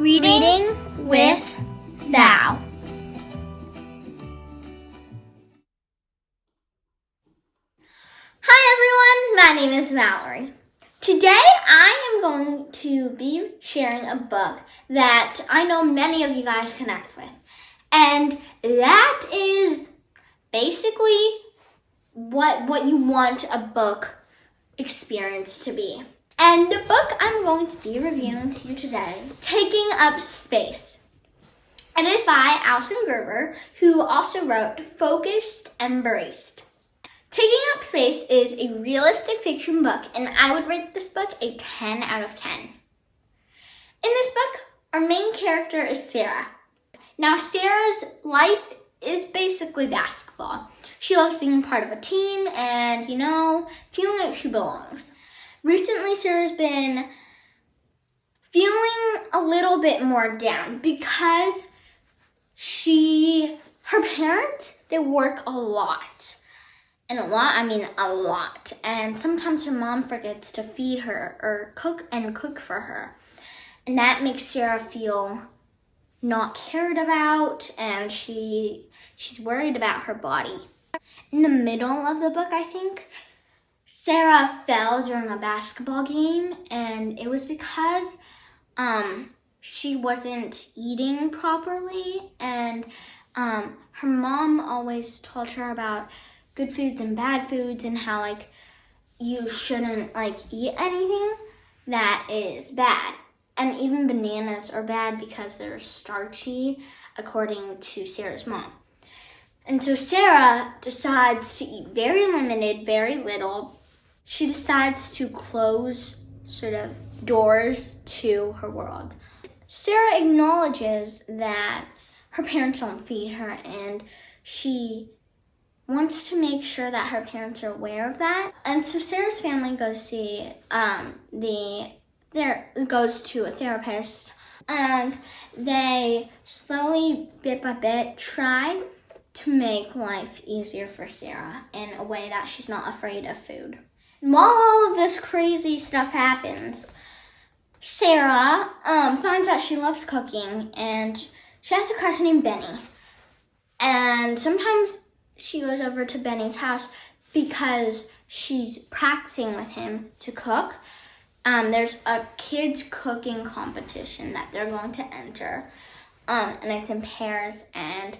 Reading with Val. Hi everyone, my name is Valerie. Today I am going to be sharing a book that I know many of you guys connect with. And that is basically what you want a book experience to be. And the book I'm going to be reviewing to you today, Taking Up Space. It is by Alyson Gerber, who also wrote Focused and Braced. Taking Up Space is a realistic fiction book, and I would rate this book a 10 out of 10. In this book, our main character is Sarah. Now, Sarah's life is basically basketball. She loves being part of a team and, feeling like she belongs. Recently, Sarah's been feeling a little bit more down because her parents, they work a lot. And a lot, I mean a lot. And sometimes her mom forgets to feed her or cook for her. And that makes Sarah feel not cared about, and she's worried about her body. In the middle of the book, I think, Sarah fell during a basketball game, and it was because she wasn't eating properly, and her mom always told her about good foods and bad foods and how you shouldn't eat anything that is bad. And even bananas are bad because they're starchy, according to Sarah's mom. And so Sarah decides to eat very limited, very little. She decides to close doors to her world. Sarah acknowledges that her parents don't feed her, and she wants to make sure that her parents are aware of that. And so Sarah's family goes to a therapist, and they slowly, bit by bit, try to make life easier for Sarah in a way that she's not afraid of food. And while all of this crazy stuff happens, Sarah finds out she loves cooking, and she has a crush named Benny. And sometimes she goes over to Benny's house because she's practicing with him to cook. There's a kids cooking competition that they're going to enter, and it's in pairs, and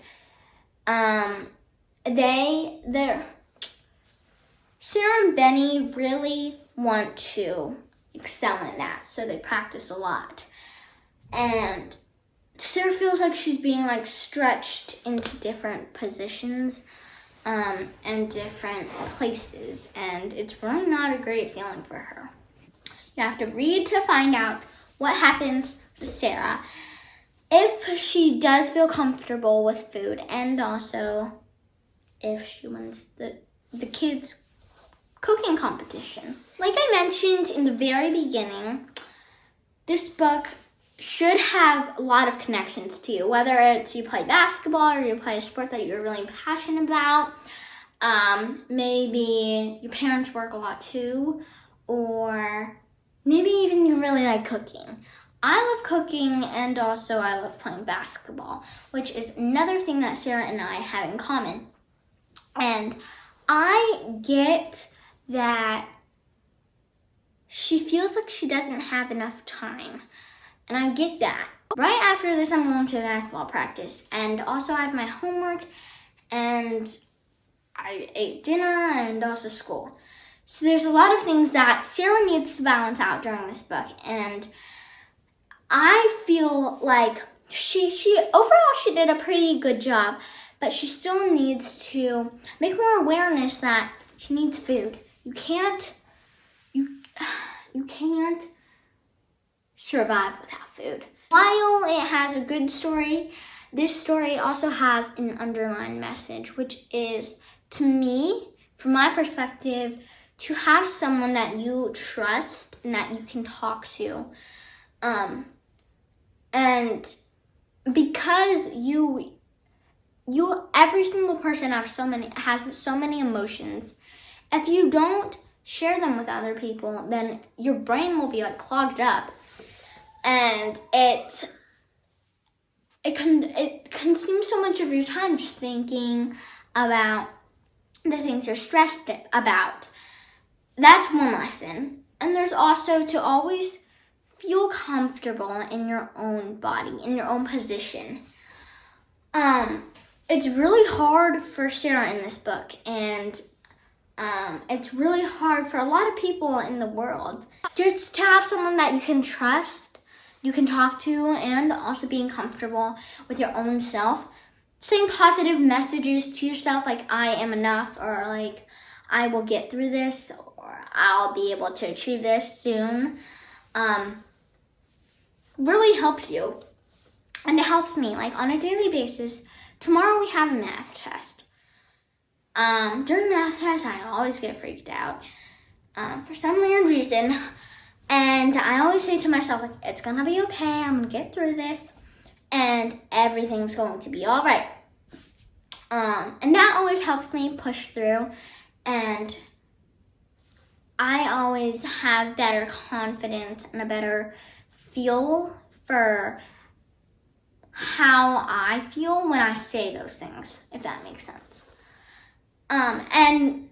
Sarah and Benny really want to excel in that, so they practice a lot. And Sarah feels like she's being stretched into different positions and different places, and it's really not a great feeling for her. You have to read to find out what happens to Sarah, if she does feel comfortable with food, and also if she wins the kids' cooking competition. Like I mentioned in the very beginning, this book should have a lot of connections to you, whether it's you play basketball or you play a sport that you're really passionate about. Maybe your parents work a lot too, or maybe even you really like cooking. I love cooking, and also I love playing basketball, which is another thing that Sarah and I have in common. And I get that she feels like she doesn't have enough time. And I get that. Right after this, I'm going to basketball practice. And also I have my homework, and I ate dinner, and also school. So there's a lot of things that Sarah needs to balance out during this book. And I feel like she did a pretty good job, but she still needs to make more awareness that she needs food. You can't survive without food. While it has a good story, this story also has an underlying message, which is, to me, from my perspective, to have someone that you trust and that you can talk to. And because every single person has so many emotions. If you don't share them with other people, then your brain will be clogged up, and it it consumes so much of your time just thinking about the things you're stressed about. That's one lesson. And there's also to always feel comfortable in your own body, in your own position. It's really hard for Sarah in this book, and it's really hard for a lot of people in the world. Just to have someone that you can trust, you can talk to, and also being comfortable with your own self. Saying positive messages to yourself like, I am enough, or like, I will get through this, or I'll be able to achieve this soon, really helps you. And it helps me, like, on a daily basis. Tomorrow we have a math test. During math tests, I always get freaked out for some weird reason. And I always say to myself, like, it's gonna be okay, I'm gonna get through this, and everything's going to be all right. And that always helps me push through, and I always have better confidence and a better feel for how I feel when I say those things, if that makes sense. And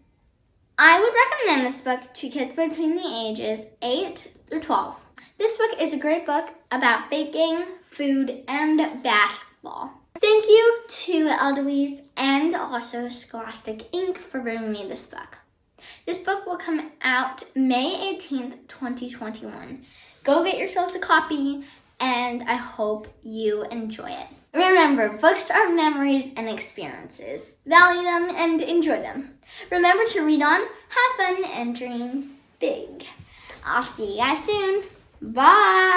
I would recommend this book to kids between the ages 8 through 12. This book is a great book about baking, food, and basketball. Thank you to Edelweiss and also Scholastic Inc for bringing me this book. This book will come out May 18th, 2021. Go get yourselves a copy, and I hope you enjoy it. Remember, books are memories and experiences. Value them and enjoy them. Remember to read on, have fun, and dream big. I'll see you guys soon. Bye!